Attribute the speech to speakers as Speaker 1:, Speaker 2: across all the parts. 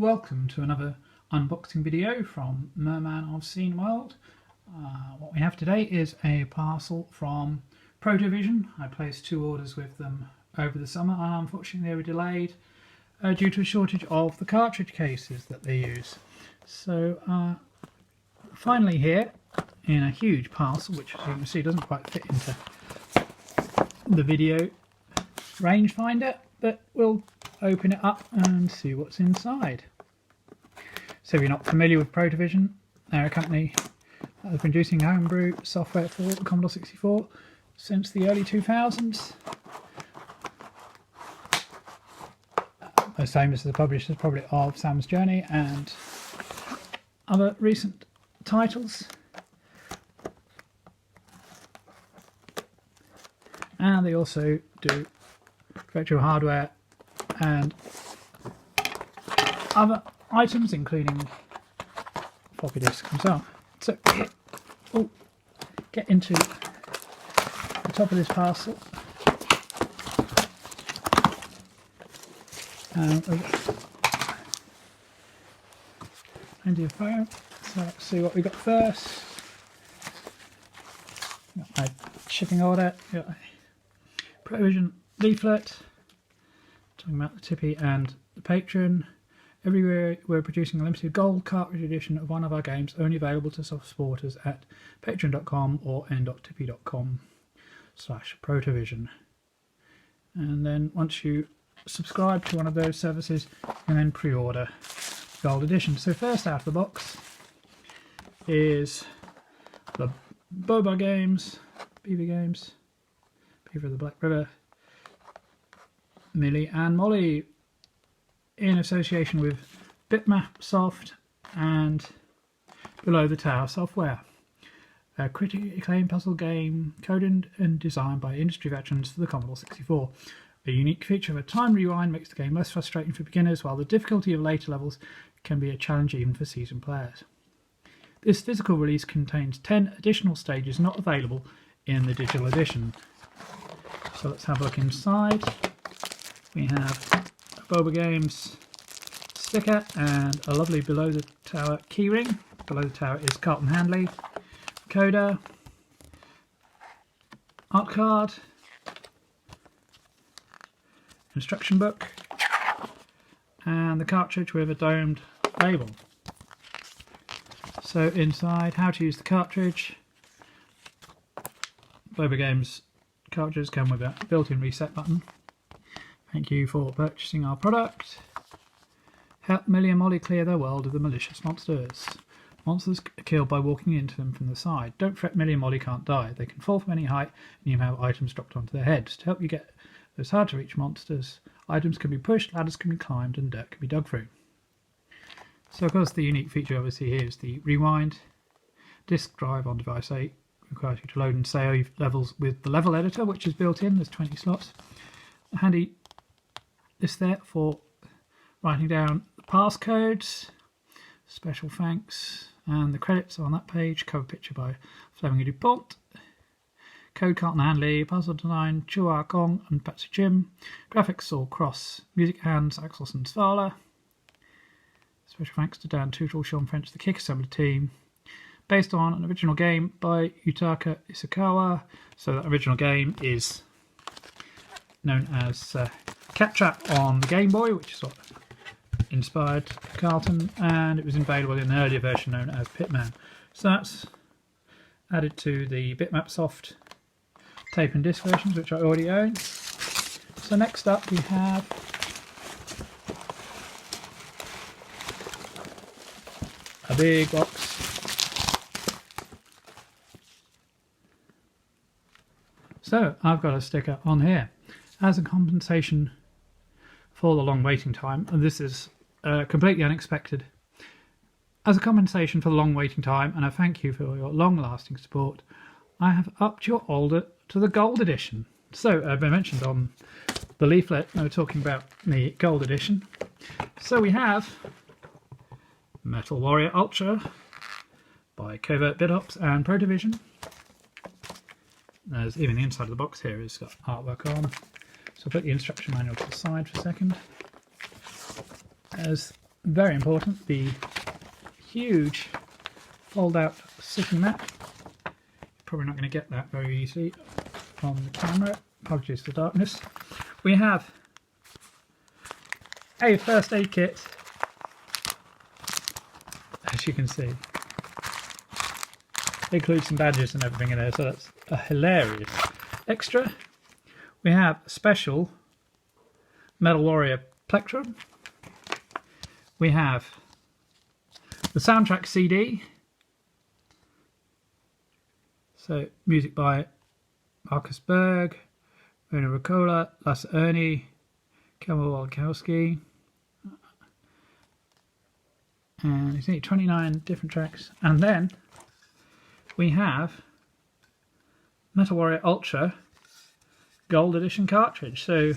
Speaker 1: Welcome to another unboxing video from Merman of Scene World. What we have today is a parcel from Protovision. I placed 2 orders with them over the summer and unfortunately they were delayed due to a shortage of the cartridge cases that they use. So finally here in a huge parcel, which as you can see doesn't quite fit into the video rangefinder, but we'll open it up and see what's inside. So if you're not familiar with Protovision, they're a company that has been producing homebrew software for the Commodore 64 since the early 2000s. Most famous as the publishers probably of Sam's Journey and other recent titles. And they also do virtual hardware and other items, including floppy disks themselves. So, get into the top of this parcel. Plenty of foam. So let's see what we got first. Got my shipping order. Got a Protovision leaflet talking about the Tippy and the Patron. Everywhere we're producing a limited gold cartridge edition of one of our games, only available to soft supporters at patreon.com or n.tippy.com/Protovision. And then once you subscribe to one of those services, you can then pre-order gold edition. So first out of the box is the Bobr Games, Beaver of the Black River, Millie and Molly, in association with Bitmapsoft and Below the Tower Software. A critically acclaimed puzzle game coded and designed by industry veterans for the Commodore 64. A unique feature of a time rewind makes the game less frustrating for beginners, while the difficulty of later levels can be a challenge even for seasoned players. This physical release contains 10 additional stages not available in the digital edition. So let's have a look inside. We have a Bobr Games sticker and a lovely Below the Tower keyring. Below the Tower is Carlton Handley, coda, art card, instruction book, and the cartridge with a domed label. So inside, how to use the cartridge. Bobr Games cartridges come with a built-in reset button. Thank you for purchasing our product. Help Millie and Molly clear their world of the malicious monsters. Monsters are killed by walking into them from the side. Don't fret, Millie and Molly can't die. They can fall from any height and you have items dropped onto their heads. To help you get those hard to reach monsters, items can be pushed, ladders can be climbed and dirt can be dug through. So of course the unique feature obviously here is the rewind. Disk drive on device 8 requires you to load and save levels with the level editor, which is built in. There's 20 slots. A handy list there for writing down the passcodes, special thanks, and the credits on that page. Cover picture by Fleming DuPont. Code Carlton Handley, puzzle design Chua Kong and Patsy Jim. Graphics all cross. Music hands Axelson Svala. Special thanks to Dan Tootle, Sean French, the Kick Assembly team. Based on an original game by Yutaka Isakawa. So that original game is known as Cat Trap on the Game Boy, which is what inspired Carlton, and it was available in an earlier version known as Pitman. So that's added to the Bitmapsoft tape and disc versions, which I already own. So next up we have a big box So I've got a sticker on here as a compensation for the long waiting time, and this is completely unexpected. As a compensation for the long waiting time and a thank you for your long-lasting support, I have upped your order to the gold edition. So I've been mentioned on the leaflet, we're talking about the gold edition. So we have Metal Warrior Ultra by Covert BitOps and Protovision. There's even the inside of the box here has got artwork on. So I'll put the instruction manual to the side for a second. There's very important, the huge fold-out sitting mat. Probably not going to get that very easily on the camera. Apologies for the darkness. We have a first aid kit, as you can see. It includes some badges and everything in there, so that's a hilarious extra. We have a special Metal Warrior plectrum. We have the soundtrack CD. So music by Marcus Berg, Rona Ricola, Lasse Erni, Kelmo Walkowski, and I think 29 different tracks. And then we have Metal Warrior Ultra Gold Edition cartridge. So,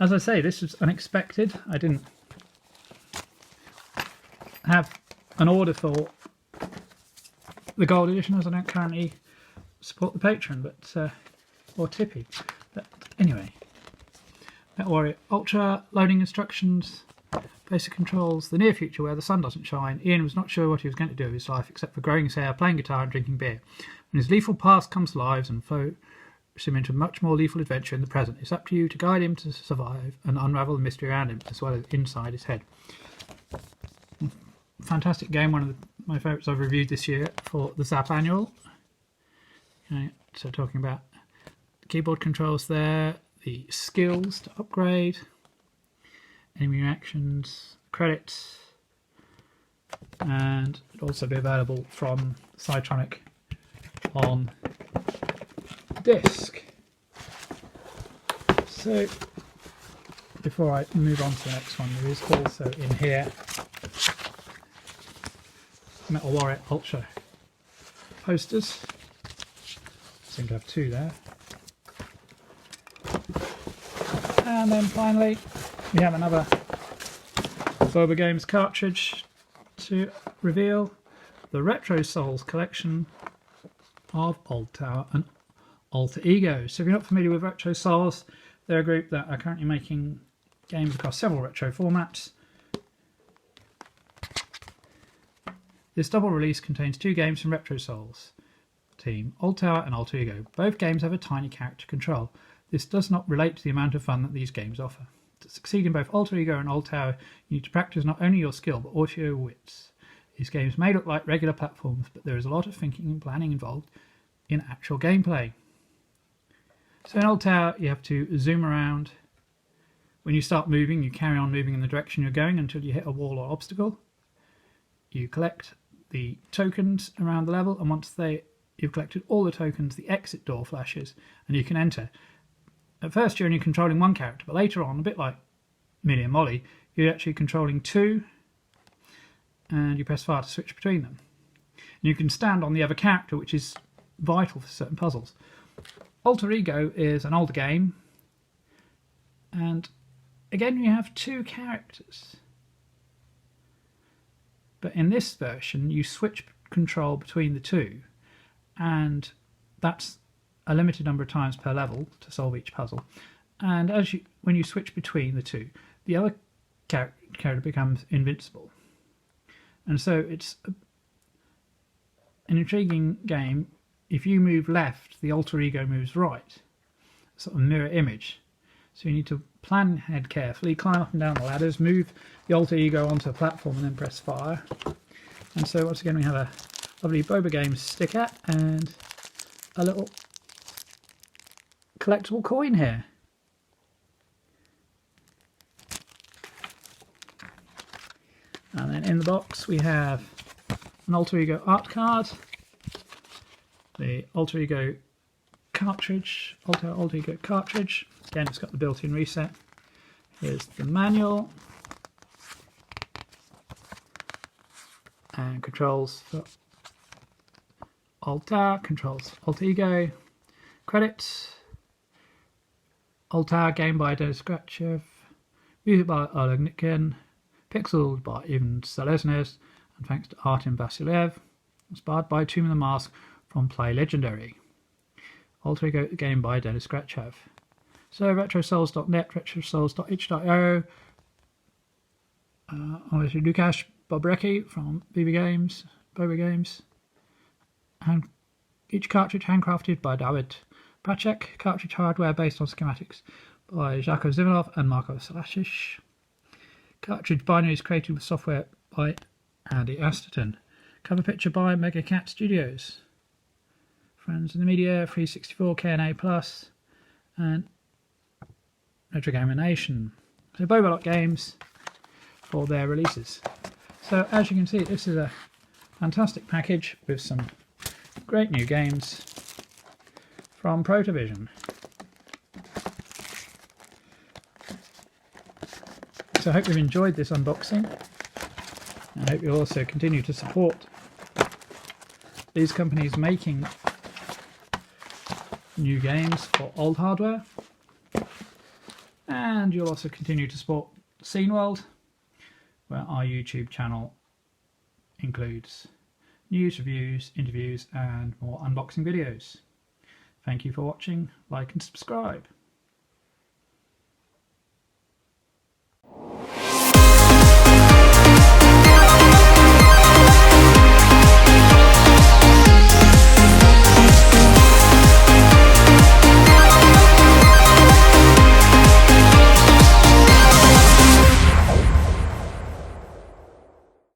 Speaker 1: as I say, this was unexpected. I didn't have an order for the Gold Edition, as I don't currently support the Patreon, but or Tippy. But anyway, Metal Warrior Ultra, loading instructions, basic controls, the near future where the sun doesn't shine. Ian was not sure what he was going to do with his life except for growing his hair, playing guitar and drinking beer. When his lethal past comes alive and force him into a much more lethal adventure in the present, it's up to you to guide him to survive and unravel the mystery around him, as well as inside his head. Fantastic game, one of my favourites I've reviewed this year for the Zap Annual. Okay, so talking about keyboard controls there, the skills to upgrade, enemy reactions, credits, and it'll also be available from Cytronic on disc. So before I move on to the next one, there is also in here Metal Warrior Ultra posters. Seem to have two there. And then finally we have another Bobr Games cartridge to reveal the Retro Souls collection of Old Tower and Alter Ego. So if you're not familiar with Retro Souls, they're a group that are currently making games across several retro formats. This double release contains two games from Retro Souls team, Old Tower and Alter Ego. Both games have a tiny character control. This does not relate to the amount of fun that these games offer. To succeed in both Alter Ego and Old Tower, you need to practice not only your skill, but also your wits. These games may look like regular platforms, but there is a lot of thinking and planning involved in actual gameplay. So in Old Tower, you have to zoom around. When you start moving, you carry on moving in the direction you're going until you hit a wall or obstacle. You collect the tokens around the level, and once you've collected all the tokens, the exit door flashes and you can enter. At first you're only controlling one character, but later on, a bit like Millie and Molly, you're actually controlling two, and you press fire to switch between them. And you can stand on the other character, which is vital for certain puzzles. Alter Ego is an older game, and again you have two characters. But in this version, you switch control between the two, and that's a limited number of times per level to solve each puzzle. And when you switch between the two, the other character becomes invincible. And so it's an intriguing game. If you move left, the Alter Ego moves right, sort of mirror image. So you need to plan ahead carefully, climb up and down the ladders, move the Alter Ego onto a platform and then press fire. And so once again we have a lovely Bobr Games sticker and a little collectible coin here. And then in the box we have an Alter Ego art card, the Alter Ego cartridge, Alter Ego cartridge. Again, it's got the built-in reset. Here's the manual and controls for Alter, controls Alter Ego, credits, Alter game by Denis Grachev, music by Oleg Nikin, pixels by Ivan Selesnes, and thanks to Artem Vasiliev, inspired by Tomb of the Mask from Play Legendary. Alter Ego game by Denis Grachev. So retrosouls.net, retrosouls.itch.io, Obviously Lukash Bobrecki from Bobr Games. And each cartridge handcrafted by David Pracek. Cartridge hardware based on schematics by Jaco Zivanov and Marko Salasic. Cartridge binaries created with software by Andy Asterton. Cover picture by Mega Cat Studios. Friends in the Media, 364 KNA Plus, and Retro Gamer Nation. So Bobr Games for their releases. So as you can see, this is a fantastic package with some great new games from Protovision. So I hope you've enjoyed this unboxing. I hope you'll also continue to support these companies making new games for old hardware. And you'll also continue to support Scene World, where our YouTube channel includes news, reviews, interviews and more unboxing videos. Thank you for watching, like and subscribe.